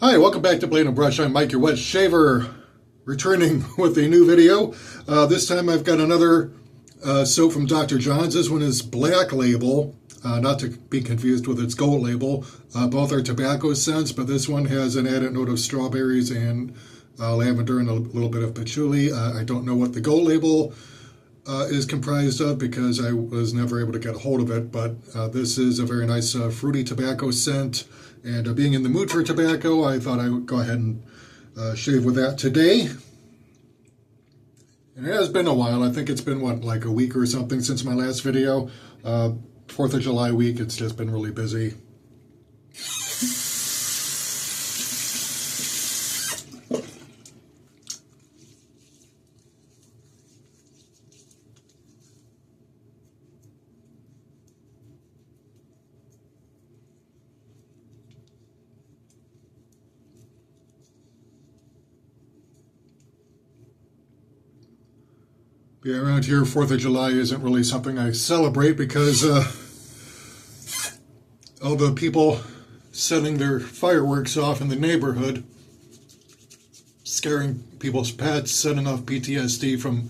Hi, welcome back to Blade and Brush. I'm Mike, your wet shaver, returning with a new video. This time I've got another soap from Dr. John's. This one is Black Label, not to be confused with its Gold Label. Both are tobacco scents, but this one has an added note of strawberries and lavender and a little bit of patchouli. I don't know what the Gold Label is comprised of because I was never able to get a hold of it, but this is a very nice fruity tobacco scent. And being in the mood for tobacco, I thought I would go ahead and shave with that today. And it has been a while. I think it's been, like a week or something since my last video. 4th of July week, it's just been really busy. Yeah, around here, 4th of July isn't really something I celebrate because all the people setting their fireworks off in the neighborhood, scaring people's pets, setting off PTSD from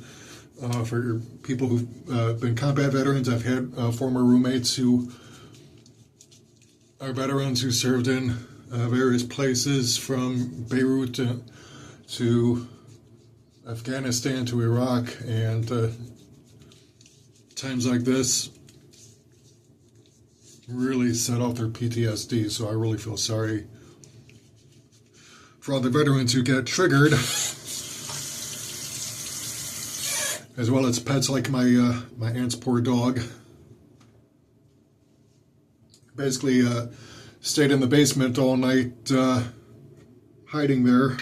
for people who've been combat veterans. I've had former roommates who are veterans who served in various places from Beirut to Afghanistan to Iraq, and times like this really set off their PTSD, so I really feel sorry for all the veterans who get triggered, as well as pets like my aunt's poor dog. Basically stayed in the basement all night hiding there.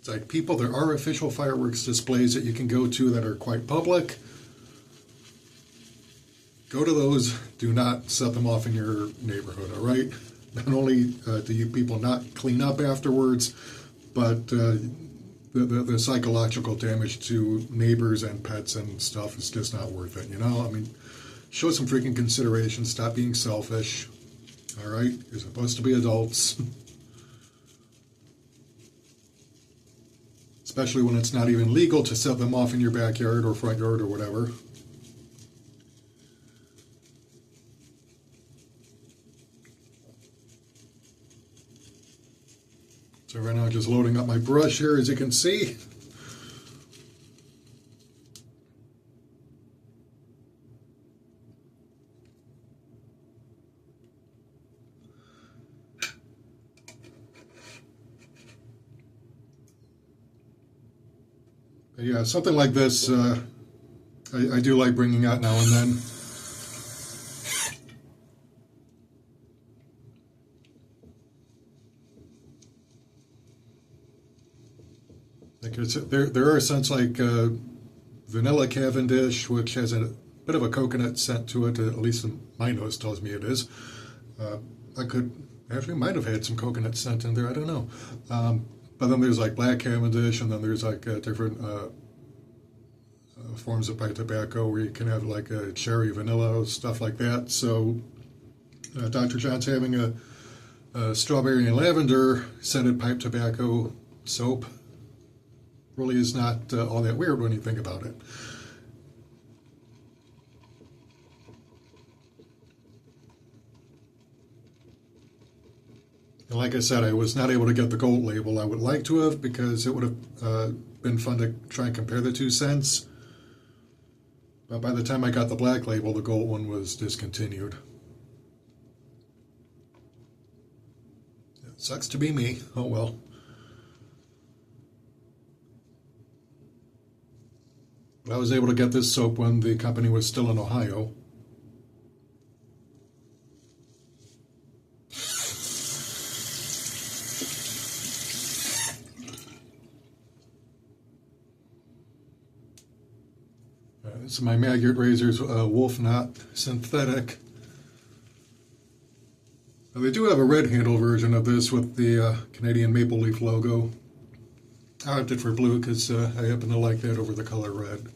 Like, people, there are official fireworks displays that you can go to that are quite public. Go to those. Do not set them off in your neighborhood, all right? Not only do you people not clean up afterwards, but the psychological damage to neighbors and pets and stuff is just not worth it, you know? I mean, show some freaking consideration. Stop being selfish, all right? You're supposed to be adults. Especially when it's not even legal to set them off in your backyard or front yard or whatever. So right now I'm just loading up my brush here, as you can see. Yeah, something like this I do like bringing out now and then. Like there are scents like vanilla Cavendish, which has a bit of a coconut scent to it, at least my nose tells me it is. Actually might have had some coconut scent in there, I don't know. But then there's like black Cavendish, and then there's like different forms of pipe tobacco where you can have like a cherry vanilla, stuff like that. So Dr. John's having a strawberry and lavender scented pipe tobacco soap. Really is not all that weird when you think about it. And like I said, I was not able to get the Gold Label. I would like to have, because it would have been fun to try and compare the two scents. But by the time I got the Black Label, the Gold one was discontinued. It sucks to be me. Oh well. But I was able to get this soap when the company was still in Ohio. This is my Maggot Razors Wolf Knot Synthetic. Now, they do have a red handle version of this with the Canadian Maple Leaf logo. I opted for blue because I happen to like that over the color red.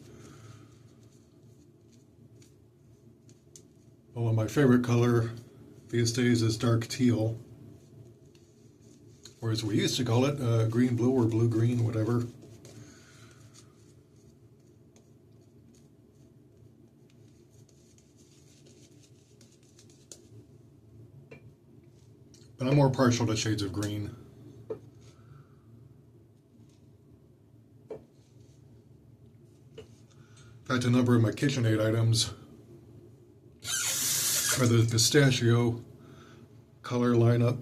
Although my favorite color these days is dark teal, or as we used to call it, green blue or blue green, whatever. But I'm more partial to shades of green. In fact, a number of my KitchenAid items are the pistachio color lineup.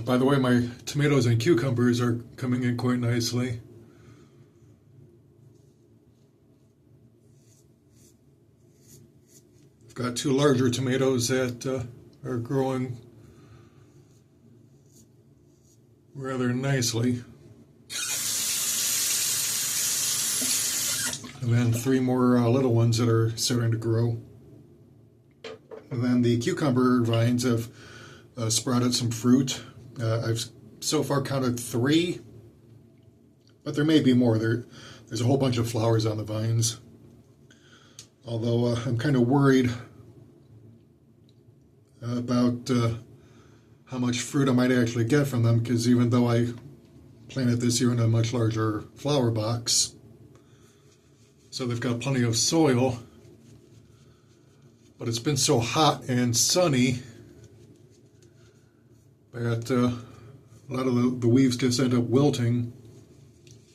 By the way, my tomatoes and cucumbers are coming in quite nicely. I've got two larger tomatoes that are growing rather nicely. And then three more little ones that are starting to grow. And then the cucumber vines have sprouted some fruit. I've so far counted 3, but there may be more. There's a whole bunch of flowers on the vines. Although I'm kind of worried about how much fruit I might actually get from them, because even though I planted this year in a much larger flower box, so they've got plenty of soil, but it's been so hot and sunny that a lot of the leaves just end up wilting.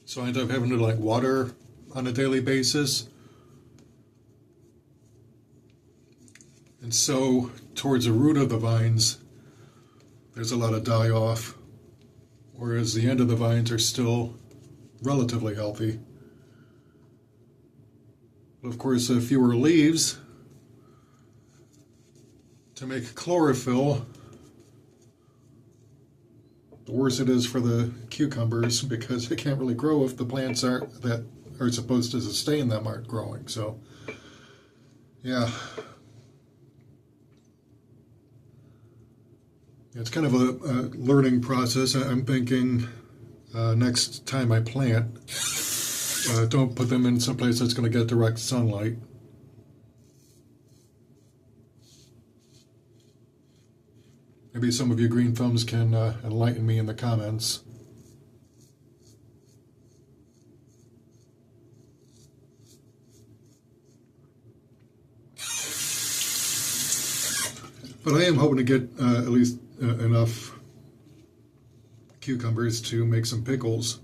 So I end up having to like water on a daily basis. And so towards the root of the vines, there's a lot of die off, whereas the end of the vines are still relatively healthy. But of course, fewer leaves to make chlorophyll, the worse it is for the cucumbers, because they can't really grow if the plants that are supposed to sustain them aren't growing. So, yeah. It's kind of a learning process. I'm thinking next time I plant, don't put them in someplace that's going to get direct sunlight. Maybe some of you green thumbs can enlighten me in the comments. But I am hoping to get at least enough cucumbers to make some pickles.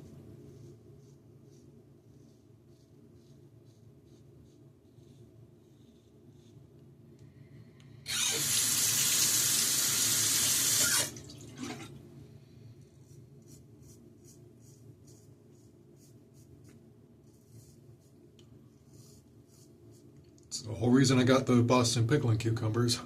It's the whole reason I got the Boston pickling cucumbers.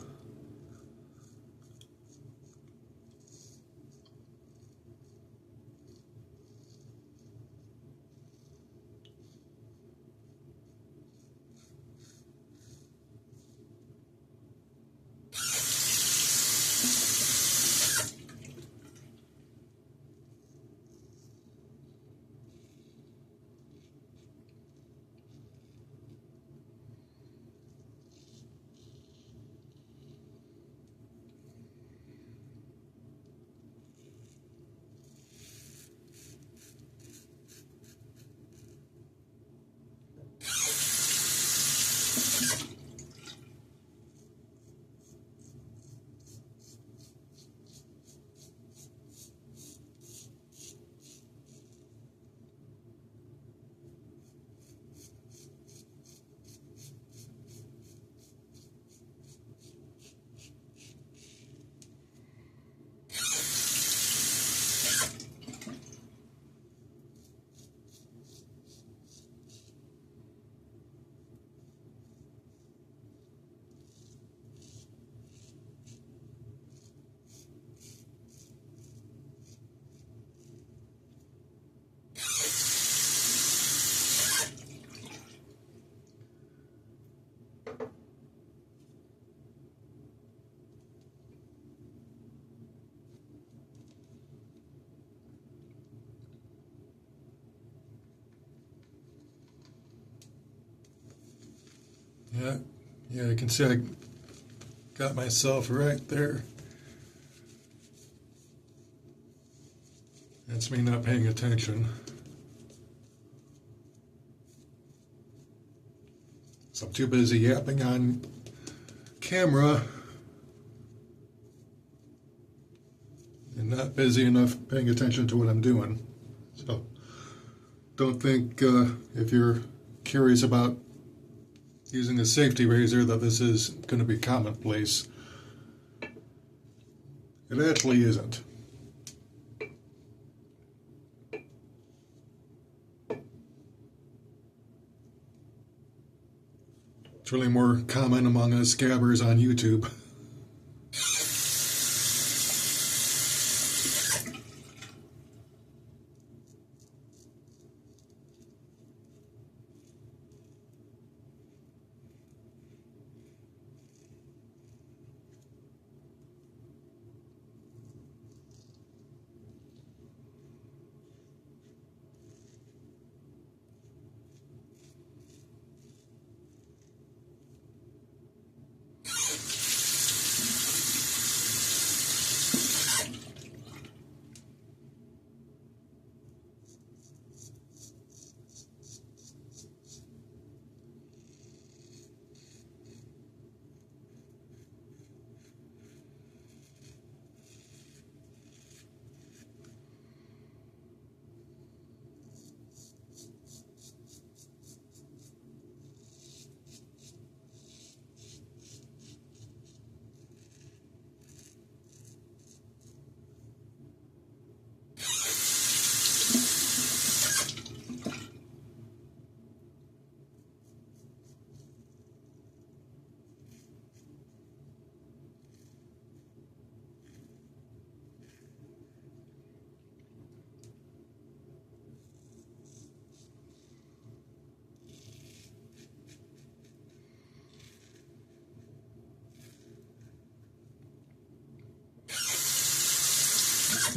Yeah, you can see I got myself right there. That's me not paying attention. So I'm too busy yapping on camera and not busy enough paying attention to what I'm doing. So don't think if you're curious about using a safety razor that this is going to be commonplace. It actually isn't. It's really more common among us scabbers on YouTube.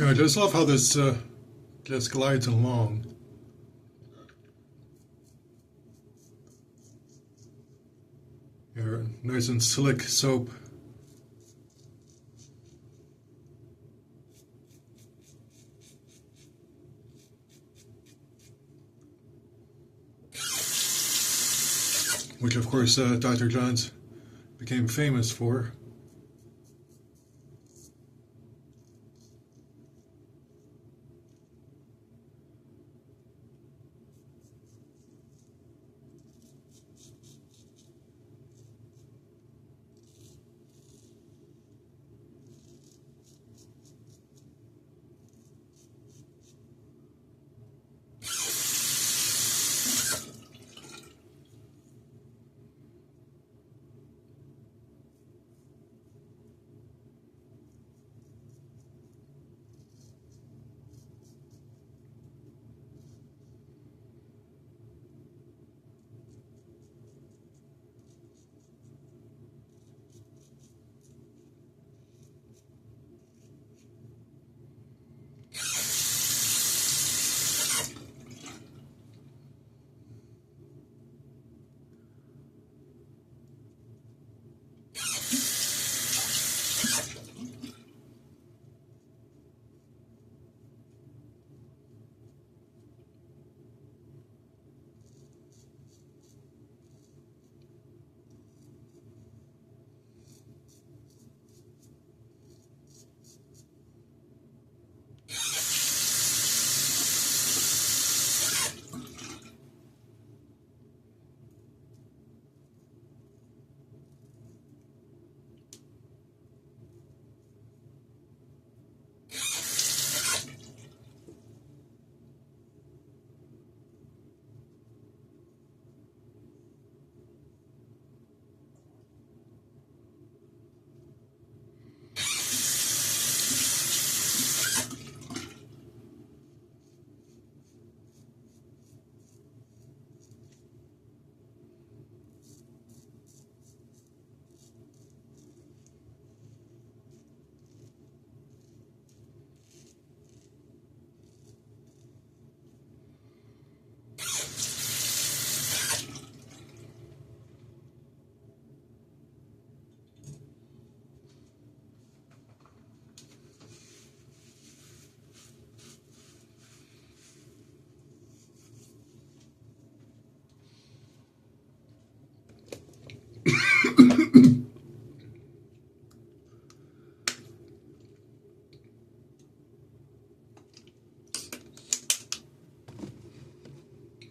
I just love how this just glides along. Your nice and slick soap. Which, of course, Dr. Johns became famous for.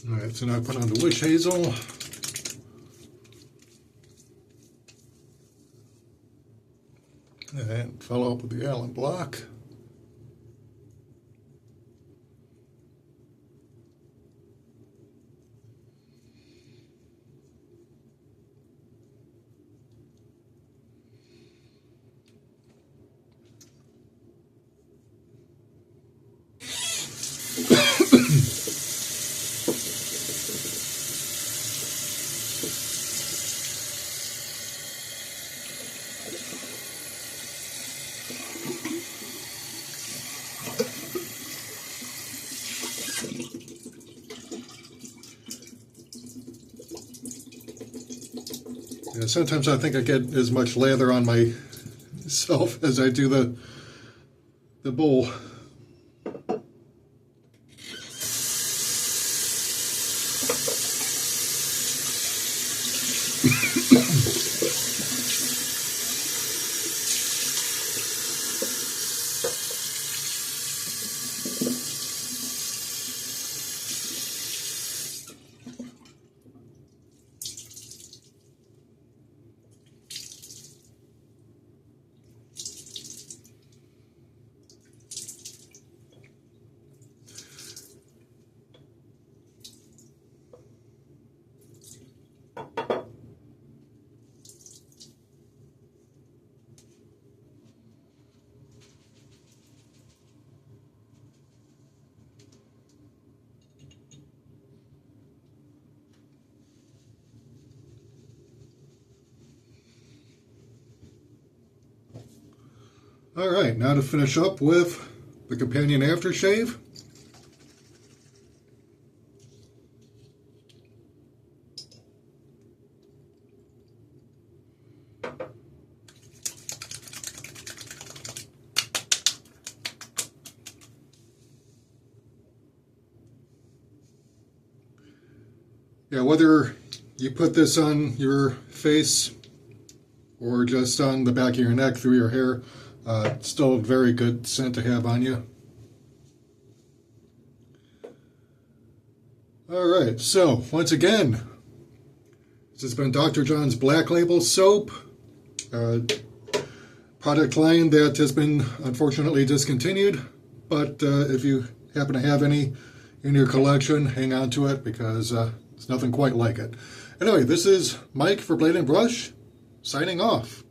Alright, so now I put on the witch hazel. And follow up with the alum block. Yeah, sometimes I think I get as much lather on myself as I do the bowl. Alright, now to finish up with the companion aftershave. Yeah, whether you put this on your face or just on the back of your neck through your hair, it's still a very good scent to have on you. Alright, so once again, this has been Dr. John's Black Label Soap, product line that has been unfortunately discontinued, but if you happen to have any in your collection, hang on to it because it's nothing quite like it. Anyway, this is Mike for Blade and Brush, signing off.